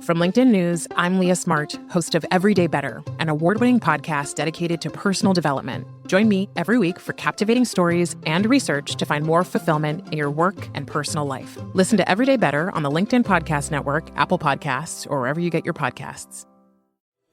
From LinkedIn News, I'm Leah Smart, host of Everyday Better, an award-winning podcast dedicated to personal development. Join me every week for captivating stories and research to find more fulfillment in your work and personal life. Listen to Everyday Better on the LinkedIn Podcast Network, Apple Podcasts, or wherever you get your podcasts.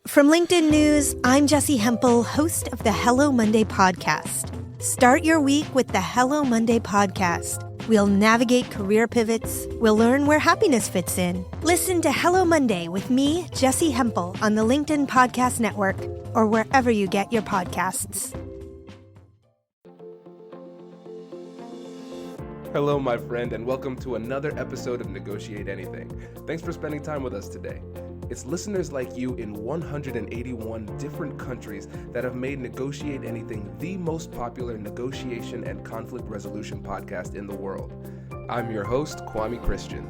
From LinkedIn News, I'm Jessie Hempel, host of the Hello Monday podcast. Start your week with the Hello Monday podcast. We'll navigate career pivots. We'll learn where happiness fits in. Listen to Hello Monday with me, Jessie Hempel, on the LinkedIn Podcast Network or wherever you get your podcasts. Hello, my friend, and welcome to another episode of Negotiate Anything. Thanks for spending time with us today. It's listeners like you in 181 different countries that have made Negotiate Anything the most popular negotiation and conflict resolution podcast in the world. I'm your host, Kwame Christian.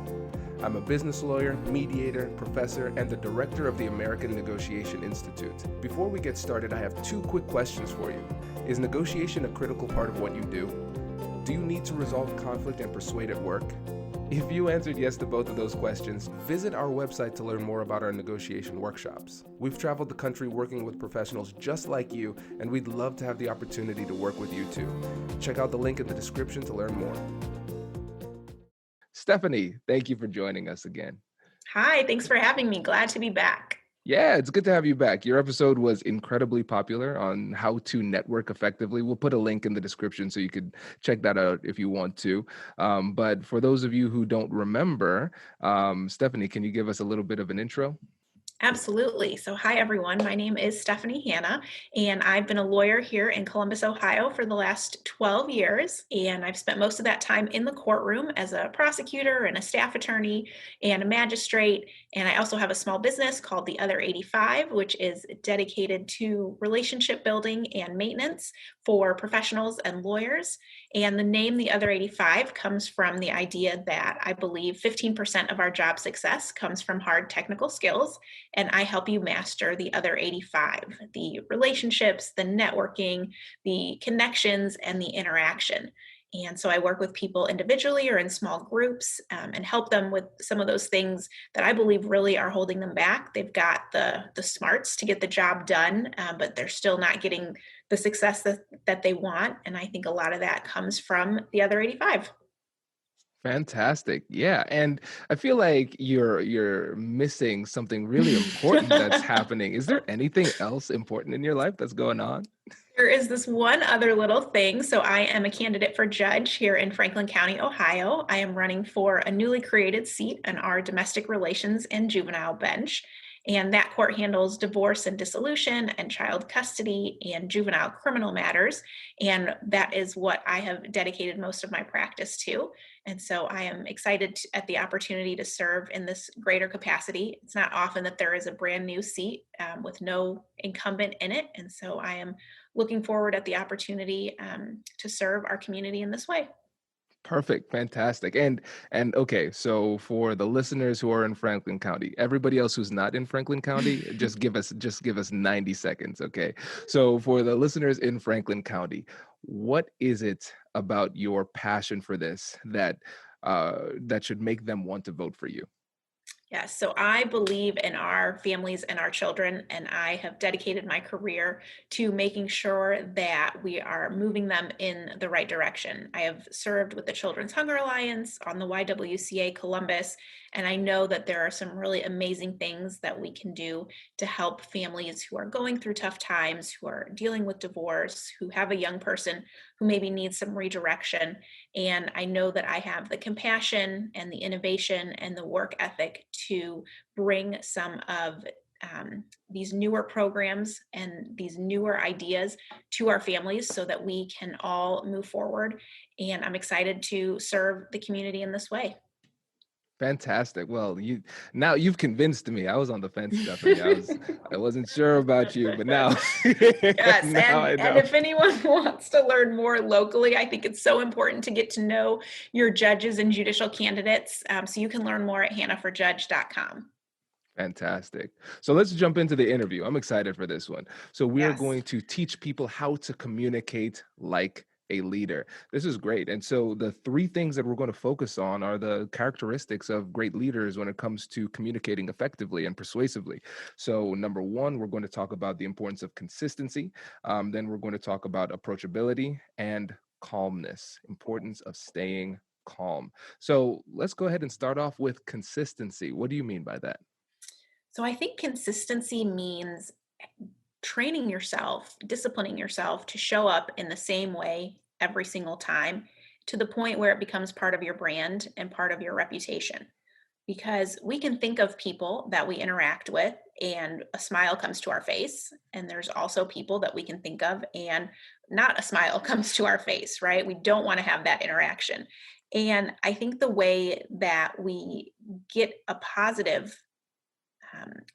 I'm a business lawyer, mediator, professor, and the director of the American Negotiation Institute. Before we get started, I have two quick questions for you. Is negotiation a critical part of what you do? Do you need to resolve conflict and persuade at work? If you answered yes to both of those questions, visit our website to learn more about our negotiation workshops. We've traveled the country working with professionals just like you, and we'd love to have the opportunity to work with you too. Check out the link in the description to learn more. Stephanie, thank you for joining us again. Hi, thanks for having me. Glad to be back. Yeah, it's good to have you back. Your episode was incredibly popular on how to network effectively. We'll put a link in the description so you could check that out if you want to. But for those of you who don't remember, Stephanie, can you give us a little bit of an intro? Absolutely. So hi, everyone. My name is Stephanie Hanna, and I've been a lawyer here in Columbus, Ohio for the last 12 years. And I've spent most of that time in the courtroom as a prosecutor and a staff attorney and a magistrate. And I also have a small business called The Other 85, which is dedicated to relationship building and maintenance for professionals and lawyers. And the name The Other 85 comes from the idea that I believe 15% of our job success comes from hard technical skills. And I help you master the other 85, the relationships, the networking, the connections, and the interaction. And so I work with people individually or in small groups and help them with some of those things that I believe really are holding them back. They've got the smarts to get the job done, but they're still not getting the success that they want. And I think a lot of that comes from the other 85. Fantastic. Yeah. And I feel like you're missing something really important that's happening. Is there anything else important in your life that's going on? There is this one other little thing. So I am a candidate for judge here in Franklin County, Ohio. I am running for a newly created seat on our domestic relations and juvenile bench. And that court handles divorce and dissolution and child custody and juvenile criminal matters. And that is what I have dedicated most of my practice to. And so I am excited at the opportunity to serve in this greater capacity. It's not often that there is a brand new seat with no incumbent in it. And so I am looking forward at the opportunity to serve our community in this way. Perfect. Fantastic. And okay, so for the listeners who are in Franklin County, everybody else who's not in Franklin County, just give us 90 seconds. Okay. So for the listeners in Franklin County, what is it about your passion for this that should make them want to vote for you? Yes, so I believe in our families and our children, and I have dedicated my career to making sure that we are moving them in the right direction. I have served with the Children's Hunger Alliance on the YWCA Columbus, and I know that there are some really amazing things that we can do to help families who are going through tough times, who are dealing with divorce, who have a young person who maybe needs some redirection. And I know that I have the compassion and the innovation and the work ethic to bring some of these newer programs and these newer ideas to our families so that we can all move forward. And I'm excited to serve the community in this way. Fantastic. Well, you've convinced me. I was on the fence, Stephanie. I wasn't sure about you, but now, yes, now I know. And if anyone wants to learn more locally, I think it's so important to get to know your judges and judicial candidates. So you can learn more at hannaforjudge.com. Fantastic. So let's jump into the interview. I'm excited for this one. So we are Yes. going to teach people how to communicate like a leader. This is great. And so the three things that we're going to focus on are the characteristics of great leaders when it comes to communicating effectively and persuasively. So number one, we're going to talk about the importance of consistency. Then we're going to talk about approachability and calmness, importance of staying calm. So let's go ahead and start off with consistency. What do you mean by that? So I think consistency means training yourself, disciplining yourself to show up in the same way every single time to the point where it becomes part of your brand and part of your reputation. Because we can think of people that we interact with and a smile comes to our face. And there's also people that we can think of and not a smile comes to our face, right? We don't want to have that interaction. And I think the way that we get a positive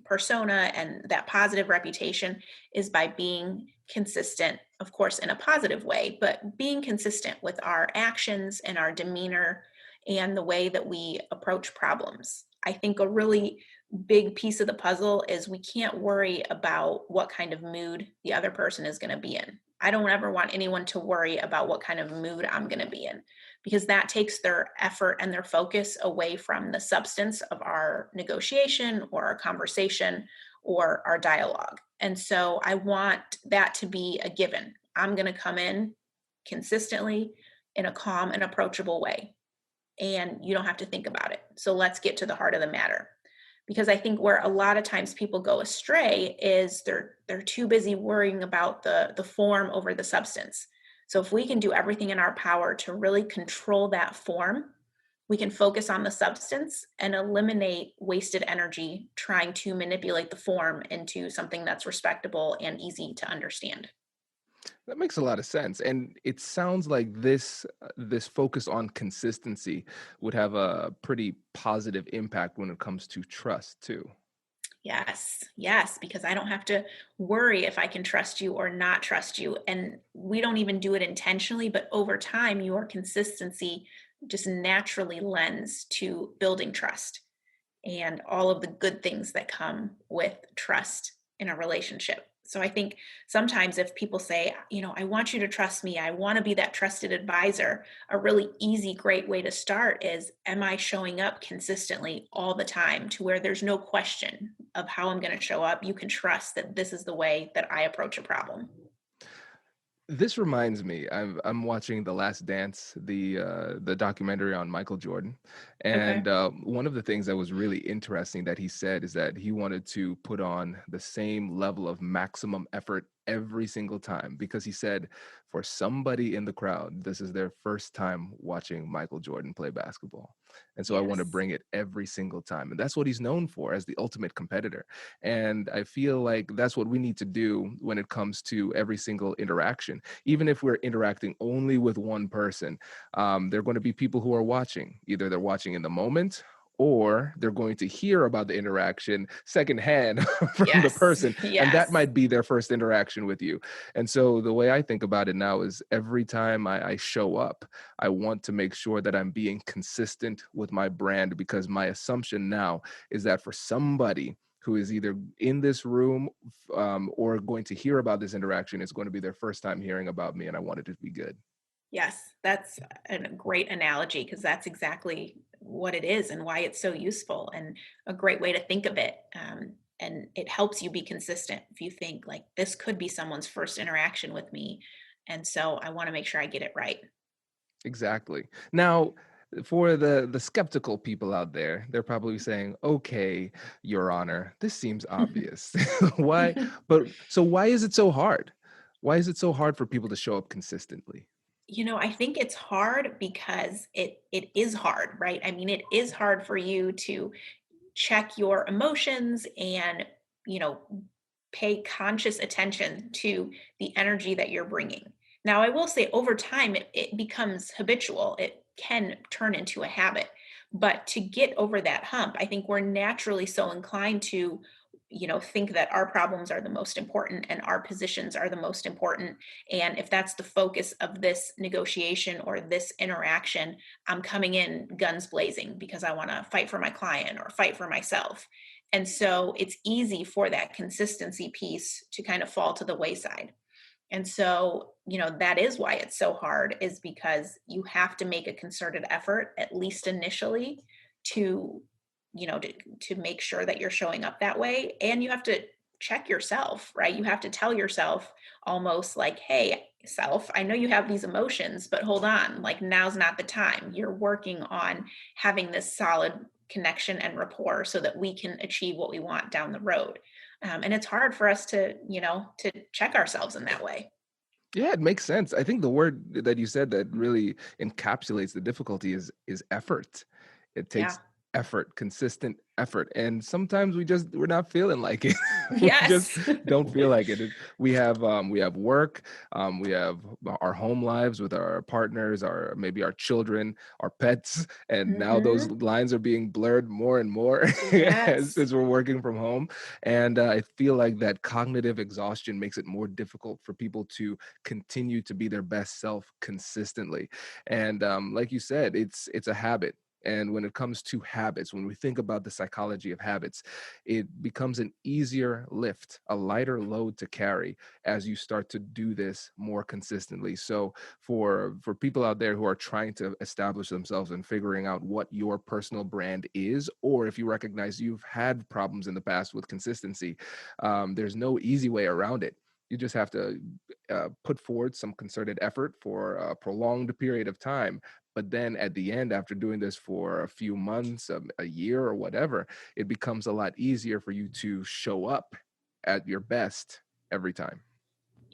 persona and that positive reputation is by being consistent, of course, in a positive way, but being consistent with our actions and our demeanor and the way that we approach problems. I think a really big piece of the puzzle is we can't worry about what kind of mood the other person is going to be in. I don't ever want anyone to worry about what kind of mood I'm going to be in, because that takes their effort and their focus away from the substance of our negotiation or our conversation or our dialogue. And so I want that to be a given. I'm going to come in consistently in a calm and approachable way, and you don't have to think about it. So let's get to the heart of the matter. Because I think where a lot of times people go astray is they're too busy worrying about the form over the substance. So if we can do everything in our power to really control that form, we can focus on the substance and eliminate wasted energy trying to manipulate the form into something that's respectable and easy to understand. That makes a lot of sense. And it sounds like this focus on consistency would have a pretty positive impact when it comes to trust too. Yes, yes, because I don't have to worry if I can trust you or not trust you. And we don't even do it intentionally, but over time, your consistency just naturally lends to building trust and all of the good things that come with trust in a relationship. So I think sometimes if people say, I want you to trust me, I want to be that trusted advisor, a really easy, great way to start is, am I showing up consistently all the time to where there's no question of how I'm going to show up? You can trust that this is the way that I approach a problem. This reminds me, I'm watching The Last Dance, the documentary on Michael Jordan, Okay. and one of the things that was really interesting that he said is that he wanted to put on the same level of maximum effort every single time because he said for somebody in the crowd, this is their first time watching Michael Jordan play basketball. And so I want to Yes. bring it every single time. And that's what he's known for as the ultimate competitor. And I feel like that's what we need to do when it comes to every single interaction. Even if we're interacting only with one person, there are going to be people who are watching. Either they're watching in the moment or they're going to hear about the interaction secondhand from the Yes. person. And that Yes. might be their first interaction with you. And so the way I think about it now is every time I show up, I want to make sure that I'm being consistent with my brand because my assumption now is that for somebody who is either in this room or going to hear about this interaction, it's going to be their first time hearing about me, and I want it to be good. Yes, that's a great analogy because that's exactly what it is and why it's so useful and a great way to think of it. And it helps you be consistent if you think like this could be someone's first interaction with me. And so I want to make sure I get it right. Exactly. Now, for the skeptical people out there, they're probably saying, "Okay, Your Honor, this seems obvious. Why? But so why is it so hard? Why is it so hard for people to show up consistently?" I think it's hard because it is hard, right? I mean, it is hard for you to check your emotions and, you know, pay conscious attention to the energy that you're bringing. Now, I will say over time, it becomes habitual. It can turn into a habit. But to get over that hump, I think we're naturally so inclined to, think that our problems are the most important and our positions are the most important. And if that's the focus of this negotiation or this interaction, I'm coming in guns blazing because I want to fight for my client or fight for myself. And so it's easy for that consistency piece to kind of fall to the wayside. And so, that is why it's so hard, is because you have to make a concerted effort, at least initially, to, to make sure that you're showing up that way. And you have to check yourself, right? You have to tell yourself almost like, hey, self, I know you have these emotions, but hold on, like now's not the time. You're working on having this solid connection and rapport so that we can achieve what we want down the road. And it's hard for us to check ourselves in that way. Yeah, it makes sense. I think the word that you said that really encapsulates the difficulty is effort. It Yeah. takes effort, consistent effort. And sometimes we're not feeling like it. We just Yes. don't feel like it. We have work, we have our home lives with our partners, our maybe our children, our pets, and now those Hmm. lines are being blurred more and more Yes. since we're working from home. And I feel like that cognitive exhaustion makes it more difficult for people to continue to be their best self consistently. And like you said, it's a habit. And when it comes to habits, when we think about the psychology of habits, it becomes an easier lift, a lighter load to carry as you start to do this more consistently. So for people out there who are trying to establish themselves and figuring out what your personal brand is, or if you recognize you've had problems in the past with consistency, there's no easy way around it. You just have to put forward some concerted effort for a prolonged period of time. But then at the end, after doing this for a few months, a year, or whatever, it becomes a lot easier for you to show up at your best every time.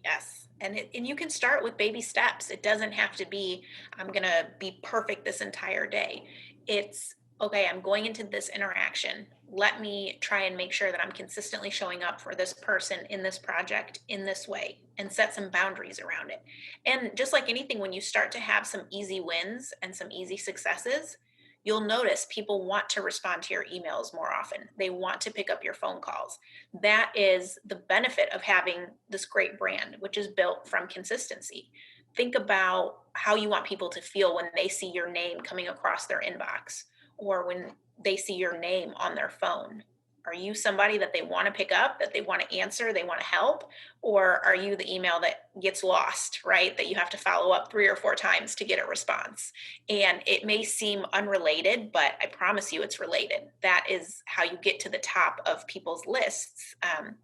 Yes. And you can start with baby steps. It doesn't have to be, I'm going to be perfect this entire day. It's, okay, I'm going into this interaction. Let me try and make sure that I'm consistently showing up for this person in this project in this way, and set some boundaries around it. And just like anything, when you start to have some easy wins and some easy successes, you'll notice people want to respond to your emails more often. They want to pick up your phone calls. That is the benefit of having this great brand, which is built from consistency. Think about how you want people to feel when they see your name coming across their inbox, or when they see your name on their phone. Are you somebody that they want to pick up, that they want to answer, they want to help? Or are you the email that gets lost, right? That you have to follow up 3 or 4 times to get a response. And it may seem unrelated, but I promise you it's related. That is how you get to the top of people's lists,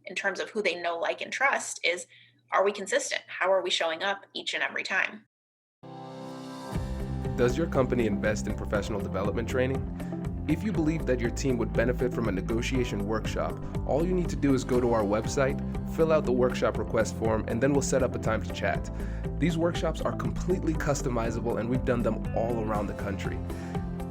in terms of who they know, like, and trust is, are we consistent? How are we showing up each and every time? Does your company invest in professional development training? If you believe that your team would benefit from a negotiation workshop, all you need to do is go to our website, fill out the workshop request form, and then we'll set up a time to chat. These workshops are completely customizable, and we've done them all around the country.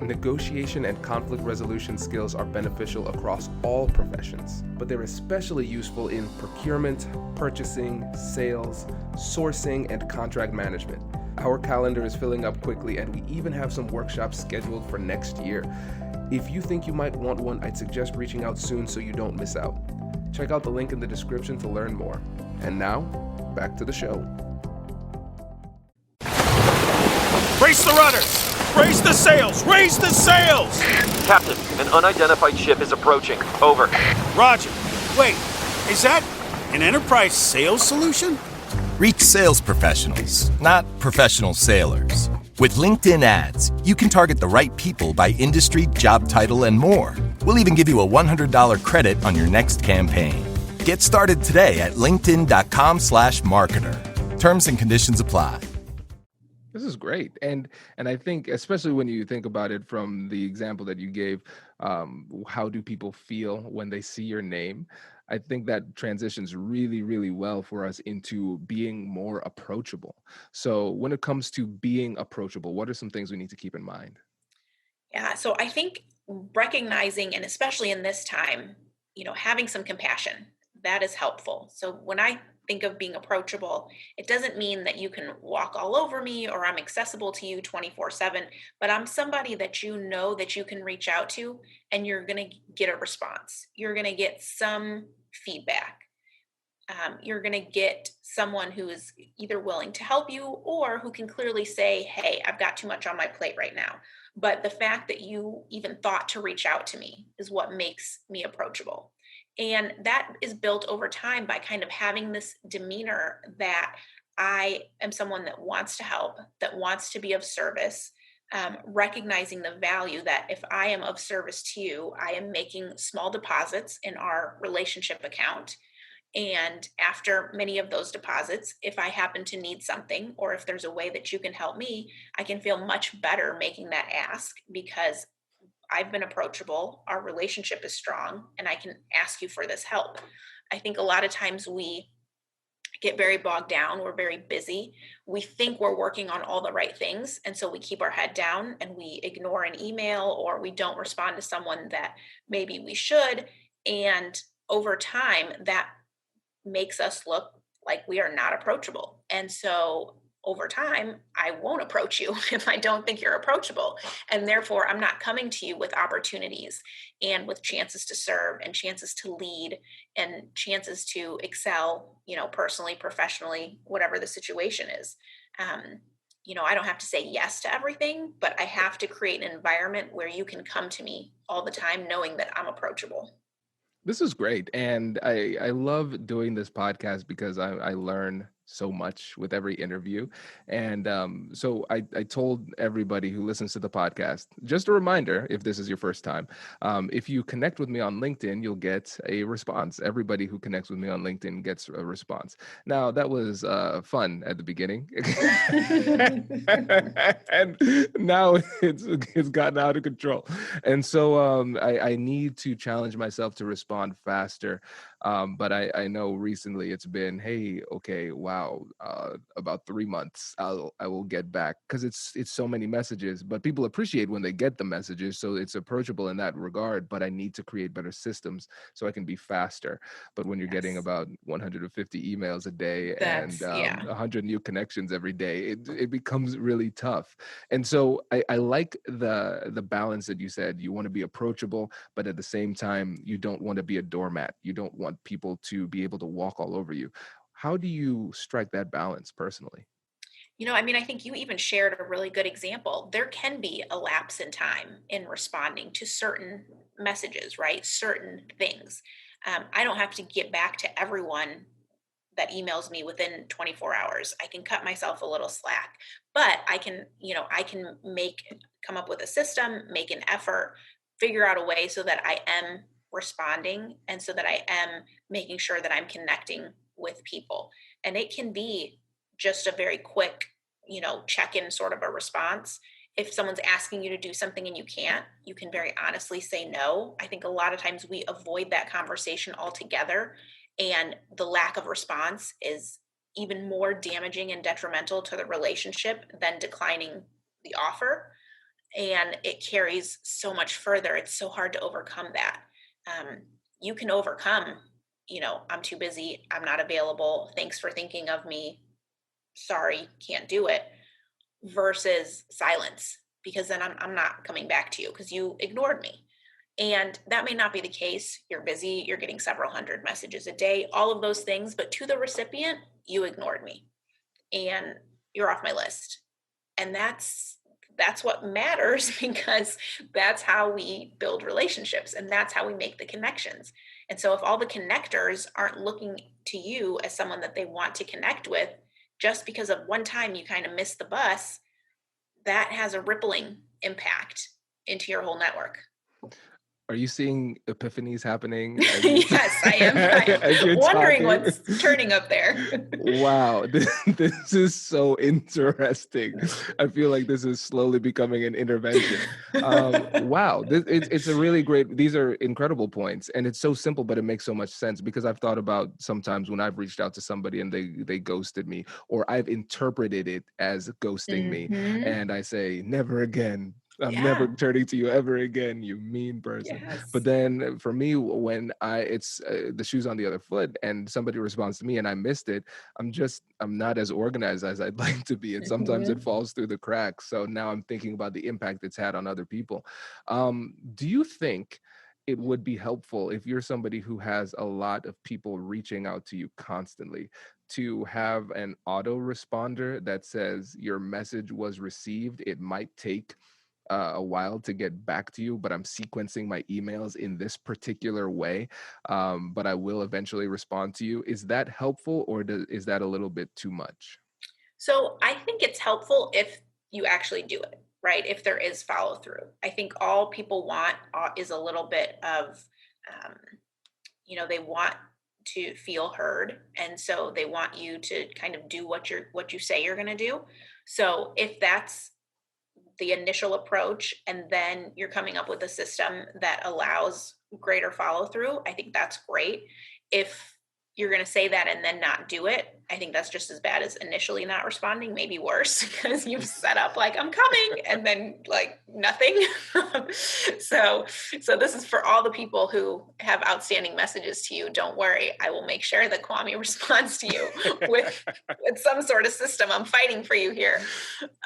Negotiation and conflict resolution skills are beneficial across all professions, but they're especially useful in procurement, purchasing, sales, sourcing, and contract management. Our calendar is filling up quickly, and we even have some workshops scheduled for next year. If you think you might want one, I'd suggest reaching out soon so you don't miss out. Check out the link in the description to learn more. And now, back to the show. Brace the rudders! Raise the sails! Raise the sails! Captain, an unidentified ship is approaching. Over. Roger. Wait, is that an enterprise sales solution? Reach sales professionals, not professional sailors. With LinkedIn ads, you can target the right people by industry, job title, and more. We'll even give you a $100 credit on your next campaign. Get started today at linkedin.com/marketer. Terms and conditions apply. This is great. And I think, especially when you think about it from the example that you gave, how do people feel when they see your name? I think that transitions really, really well for us into being more approachable. So when it comes to being approachable, what are some things we need to keep in mind? Yeah, so I think recognizing, and especially in this time, having some compassion, that is helpful. So when I think of being approachable, it doesn't mean that you can walk all over me or I'm accessible to you 24/7, but I'm somebody that you know that you can reach out to, and you're going to get a response. You're going to get some feedback. You're going to get someone who is either willing to help you, or who can clearly say, hey, I've got too much on my plate right now. But the fact that you even thought to reach out to me is what makes me approachable. And that is built over time by kind of having this demeanor that I am someone that wants to help, that wants to be of service, recognizing the value that if I am of service to you, I am making small deposits in our relationship account. And after many of those deposits, if I happen to need something, or if there's a way that you can help me, I can feel much better making that ask because I've been approachable, our relationship is strong, and I can ask you for this help. I think a lot of times we get very bogged down. We're very busy. We think we're working on all the right things. And so we keep our head down and we ignore an email or we don't respond to someone that maybe we should. And over time, that makes us look like we are not approachable. And so over time, I won't approach you if I don't think you're approachable. And therefore, I'm not coming to you with opportunities and with chances to serve and chances to lead and chances to excel, personally, professionally, whatever the situation is. I don't have to say yes to everything, but I have to create an environment where you can come to me all the time knowing that I'm approachable. This is great. And I love doing this podcast because I learn so much with every interview. And so I told everybody who listens to the podcast, just a reminder, if this is your first time, if you connect with me on LinkedIn, you'll get a response. Everybody who connects with me on LinkedIn gets a response. Now, that was fun at the beginning. And now it's gotten out of control. And so I need to challenge myself to respond faster. But I know recently it's been, hey, okay, wow, about 3 months, I will get back, because it's so many messages. But people appreciate when they get the messages, so it's approachable in that regard. But I need to create better systems so I can be faster. But when you're getting about 150 emails a day and 100 new connections every day, it becomes really tough. And so I like the balance that you said. You want to be approachable, but at the same time, you don't want to be a doormat. You don't want people to be able to walk all over you. How do you strike that balance personally? I think you even shared a really good example. There can be a lapse in time in responding to certain messages, right? Certain things. I don't have to get back to everyone that emails me within 24 hours. I can cut myself a little slack, but I can come up with a system, make an effort, figure out a way so that I am responding and so that I am making sure that I'm connecting with people. And it can be just a very quick, check-in sort of a response. If someone's asking you to do something and you can't, you can very honestly say no. I think a lot of times we avoid that conversation altogether, and the lack of response is even more damaging and detrimental to the relationship than declining the offer. And it carries so much further. It's so hard to overcome that. You can overcome, I'm too busy, I'm not available, thanks for thinking of me, sorry, can't do it, versus silence, because then I'm not coming back to you because you ignored me. And that may not be the case. You're busy, you're getting several hundred messages a day, all of those things, but to the recipient, you ignored me and you're off my list. And that's what matters, because that's how we build relationships and that's how we make the connections. And so if all the connectors aren't looking to you as someone that they want to connect with, just because of one time you kind of missed the bus, that has a rippling impact into your whole network. Are you seeing epiphanies happening? Yes, I am. I'm wondering what's turning up there. Wow, this is so interesting. I feel like this is slowly becoming an intervention. Wow, it's a really great, these are incredible points. And it's so simple, but it makes so much sense, because I've thought about sometimes when I've reached out to somebody and they ghosted me, or I've interpreted it as ghosting me. And I say, never again. I'm never turning to you ever again, you mean person. Yes. But then for me, when it's the shoe's on the other foot and somebody responds to me and I missed it, I'm not as organized as I'd like to be. And sometimes it falls through the cracks. So now I'm thinking about the impact it's had on other people. Do you think it would be helpful, if you're somebody who has a lot of people reaching out to you constantly, to have an auto responder that says your message was received? It might take a while to get back to you, but I'm sequencing my emails in this particular way. But I will eventually respond to you. Is that helpful, or is that a little bit too much? So I think it's helpful if you actually do it, right? If there is follow through. I think all people want is a little bit of, um, they want to feel heard, and so they want you to kind of do what you say you're going to do. So if that's the initial approach and then you're coming up with a system that allows greater follow through, I think that's great. If you're going to say that and then not do it, I think that's just as bad as initially not responding, maybe worse, because you've set up like I'm coming and then like nothing. So this is for all the people who have outstanding messages to you. Don't worry, I will make sure that Kwame responds to you with some sort of system. I'm fighting for you here.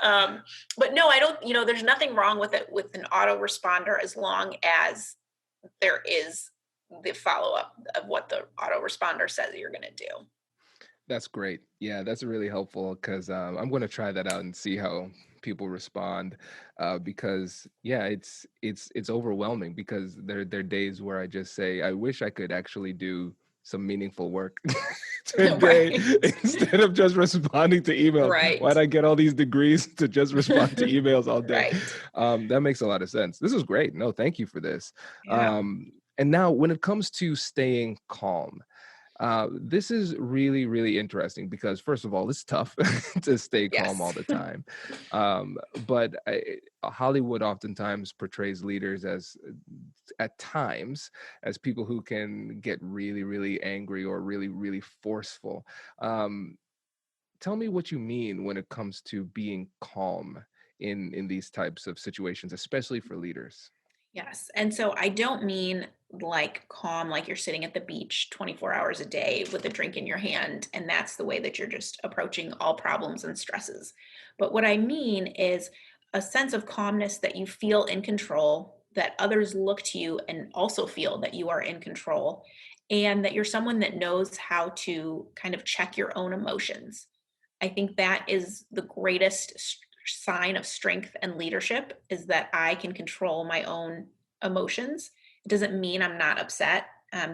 But no, I don't, there's nothing wrong with it with an autoresponder as long as there is the follow-up of what the autoresponder says you're going to do. That's great. Yeah, that's really helpful because I'm going to try that out and see how people respond. Because yeah, it's overwhelming because there are days where I just say, I wish I could actually do some meaningful work today instead of just responding to emails. Right. Why'd I get all these degrees to just respond to emails all day? Right. That makes a lot of sense. This is great. No, thank you for this. Yeah. And now when it comes to staying calm, this is really, really interesting because, first of all, it's tough to stay calm all the time. But Hollywood oftentimes portrays leaders as, at times, as people who can get really, really angry or really, really forceful. Tell me what you mean when it comes to being calm in these types of situations, especially for leaders. Yes. And so I don't mean like calm, like you're sitting at the beach 24 hours a day with a drink in your hand, and that's the way that you're just approaching all problems and stresses. But what I mean is a sense of calmness that you feel in control, that others look to you and also feel that you are in control, and that you're someone that knows how to kind of check your own emotions. I think that is the greatest sign of strength and leadership, is that I can control my own emotions. It doesn't mean I'm not upset.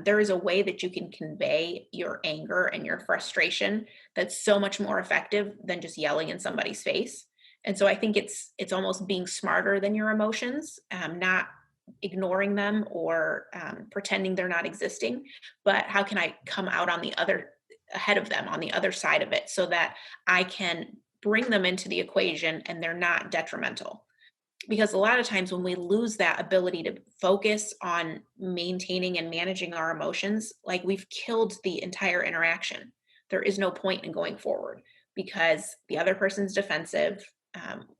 There is a way that you can convey your anger and your frustration that's so much more effective than just yelling in somebody's face. And so I think it's almost being smarter than your emotions, not ignoring them or pretending they're not existing, but how can I come out on the other ahead of them on the other side of it so that I can bring them into the equation and they're not detrimental. Because a lot of times when we lose that ability to focus on maintaining and managing our emotions, like we've killed the entire interaction. There is no point in going forward because the other person's defensive.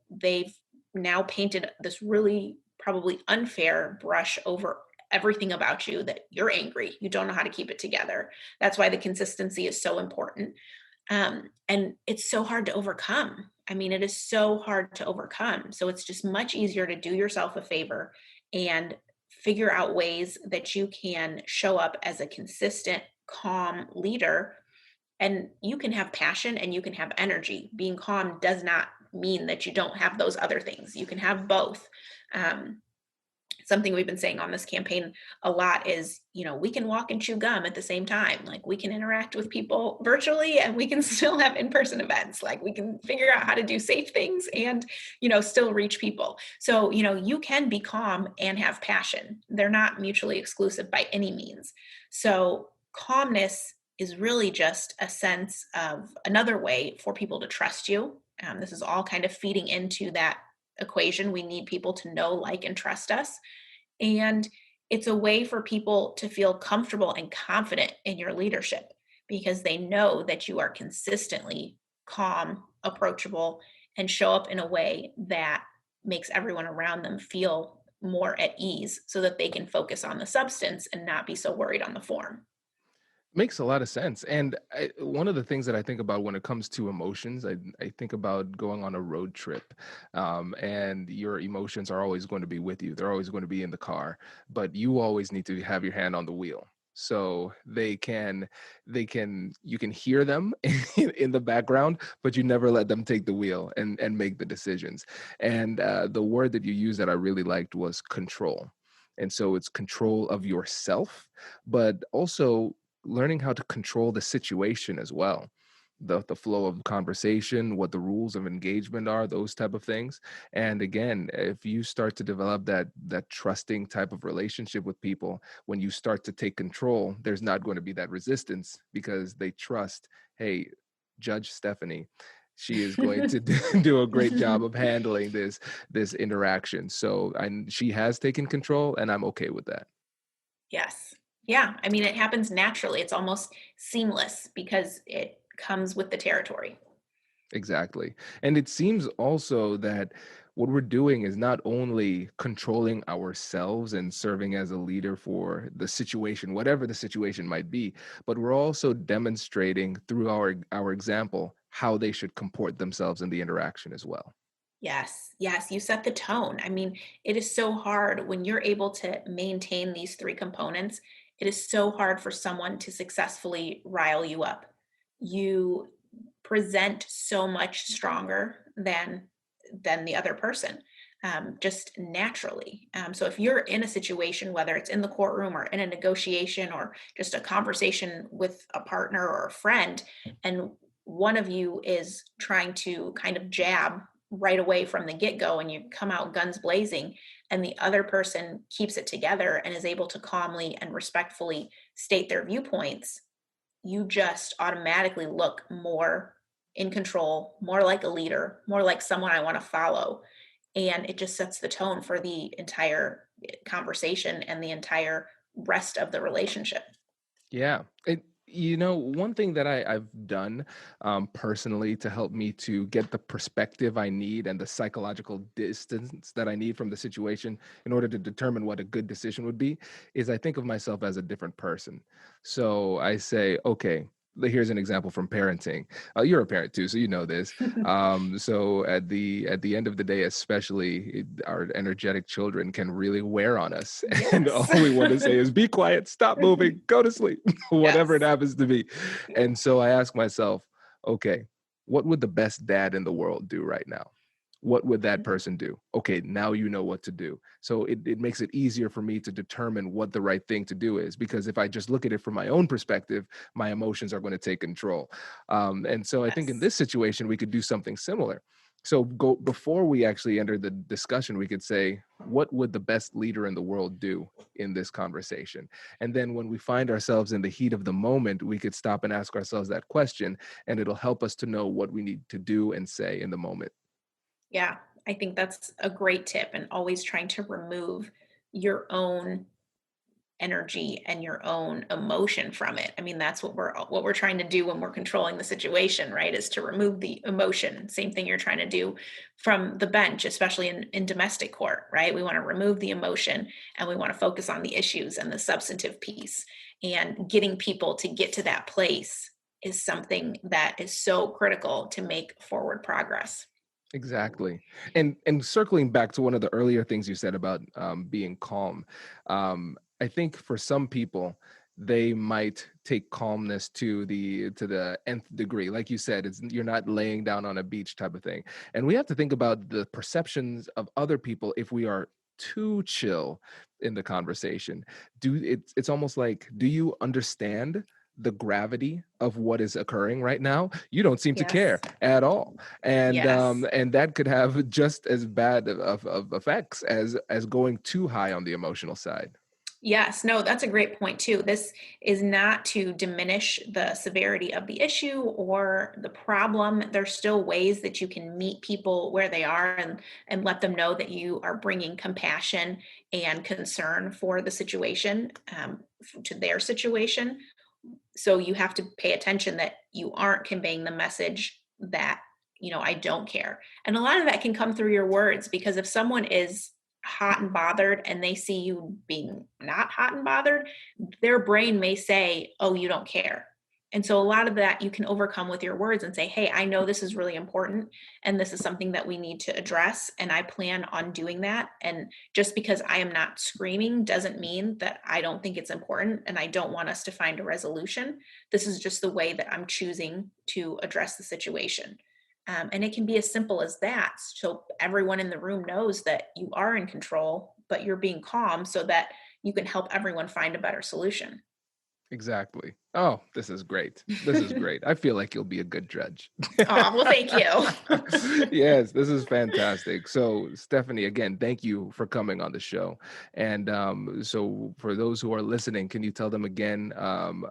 They've now painted this really probably unfair brush over everything about you, that you're angry, you don't know how to keep it together. That's why the consistency is so important. And it's so hard to overcome. I mean, it is so hard to overcome. So it's just much easier to do yourself a favor and figure out ways that you can show up as a consistent, calm leader. And you can have passion and you can have energy. Being calm does not mean that you don't have those other things. You can have both. Something we've been saying on this campaign a lot is, we can walk and chew gum at the same time. Like we can interact with people virtually and we can still have in-person events. Like we can figure out how to do safe things and, still reach people. So, you can be calm and have passion. They're not mutually exclusive by any means. So calmness is really just a sense of another way for people to trust you. This is all kind of feeding into that equation. We need people to know, like, and trust us. And it's a way for people to feel comfortable and confident in your leadership because they know that you are consistently calm, approachable, and show up in a way that makes everyone around them feel more at ease so that they can focus on the substance and not be so worried on the form. Makes a lot of sense. And one of the things that I think about when it comes to emotions, I think about going on a road trip, and your emotions are always going to be with you. They're always going to be in the car, but you always need to have your hand on the wheel. So you can hear them in the background, but you never let them take the wheel and make the decisions. And the word that you used that I really liked was control. And so it's control of yourself, but also learning how to control the situation as well. The flow of conversation, what the rules of engagement are, those type of things. And again, if you start to develop that trusting type of relationship with people, when you start to take control, there's not going to be that resistance because they trust, hey, Judge Stephanie, she is going to do a great job of handling this interaction. So she has taken control, and I'm okay with that. Yes. Yeah. I mean, it happens naturally. It's almost seamless because it comes with the territory. Exactly. And it seems also that what we're doing is not only controlling ourselves and serving as a leader for the situation, whatever the situation might be, but we're also demonstrating through our example how they should comport themselves in the interaction as well. Yes, yes, you set the tone. I mean, it is so hard when you're able to maintain these three components. It is so hard for someone to successfully rile you up. You present so much stronger than the other person, just naturally. So if you're in a situation, whether it's in the courtroom or in a negotiation or just a conversation with a partner or a friend, and one of you is trying to kind of jab right away from the get-go and you come out guns blazing, and the other person keeps it together and is able to calmly and respectfully state their viewpoints, you just automatically look more in control, more like a leader, more like someone I want to follow. And it just sets the tone for the entire conversation and the entire rest of the relationship. Yeah. One thing that I've done personally to help me to get the perspective I need and the psychological distance that I need from the situation in order to determine what a good decision would be is I think of myself as a different person. So I say, okay, here's an example from parenting. You're a parent too, so you know this. So at the end of the day, especially our energetic children can really wear on us, and all Yes. we want to say is, "Be quiet, stop moving, go to sleep," whatever it Yes. happens to be. And so I ask myself, okay, what would the best dad in the world do right now? What would that person do? Okay, now you know what to do. So it makes it easier for me to determine what the right thing to do is, because if I just look at it from my own perspective, my emotions are going to take control. And so I think in Yes. this situation, we could do something similar. So go before we actually enter the discussion, we could say, what would the best leader in the world do in this conversation? And then when we find ourselves in the heat of the moment, we could stop and ask ourselves that question, and it'll help us to know what we need to do and say in the moment. Yeah, I think that's a great tip, and always trying to remove your own energy and your own emotion from it. I mean, that's what we're trying to do when we're controlling the situation, right? Is to remove the emotion. Same thing you're trying to do from the bench, especially in domestic court, right? We want to remove the emotion and we want to focus on the issues and the substantive piece. And getting people to get to that place is something that is so critical to make forward progress. Exactly. And circling back to one of the earlier things you said about being calm, I think for some people they might take calmness to the nth degree. Like you said, you're not laying down on a beach type of thing. And we have to think about the perceptions of other people if we are too chill in the conversation. It's almost like, do you understand the gravity of what is occurring right now? You don't seem to Yes. care at all, and Yes. and that could have just as bad of effects as going too high on the emotional side. Yes, no, that's a great point too. This is not to diminish the severity of the issue or the problem. There's still ways that you can meet people where they are and let them know that you are bringing compassion and concern for the situation, to their situation. So you have to pay attention that you aren't conveying the message that, I don't care. And a lot of that can come through your words, because if someone is hot and bothered and they see you being not hot and bothered, their brain may say, "Oh, you don't care." And so a lot of that you can overcome with your words and say, hey, I know this is really important and this is something that we need to address. And I plan on doing that. And just because I am not screaming doesn't mean that I don't think it's important and I don't want us to find a resolution. This is just the way that I'm choosing to address the situation. And it can be as simple as that. So everyone in the room knows that you are in control, but you're being calm so that you can help everyone find a better solution. Exactly. Oh, this is great. This is great. I feel like you'll be a good judge. Oh, well, thank you. Yes, this is fantastic. So, Stephanie, again, thank you for coming on the show. And so, for those who are listening, can you tell them again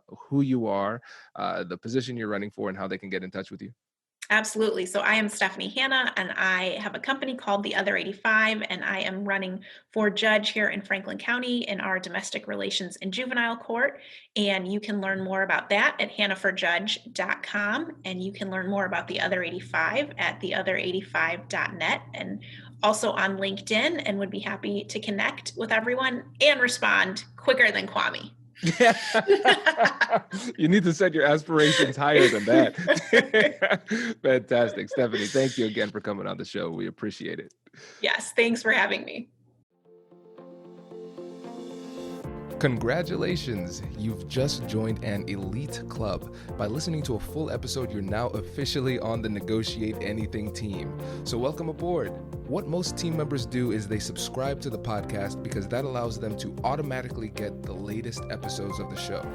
who you are, the position you're running for, and how they can get in touch with you? Absolutely. So I am Stephanie Hanna, and I have a company called The Other 85, and I am running for judge here in Franklin County in our domestic relations and juvenile court. And you can learn more about that at hannaforjudge.com. And you can learn more about The Other 85 at theother85.net and also on LinkedIn, and would be happy to connect with everyone and respond quicker than Kwame. You need to set your aspirations higher than that. Fantastic. Stephanie, thank you again for coming on the show. We appreciate it. Yes, thanks for having me. Congratulations, you've just joined an elite club. By listening to a full episode, you're now officially on the Negotiate Anything team. So welcome aboard. What most team members do is they subscribe to the podcast because that allows them to automatically get the latest episodes of the show.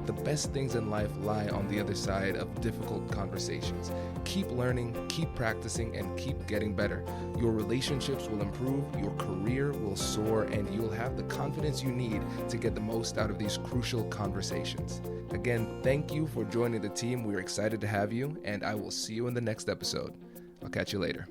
The best things in life lie on the other side of difficult conversations. Keep learning, keep practicing, and keep getting better. Your relationships will improve, your career will soar, and you'll have the confidence you need to get the most out of these crucial conversations. Again, thank you for joining the team. We're excited to have you, and I will see you in the next episode. I'll catch you later.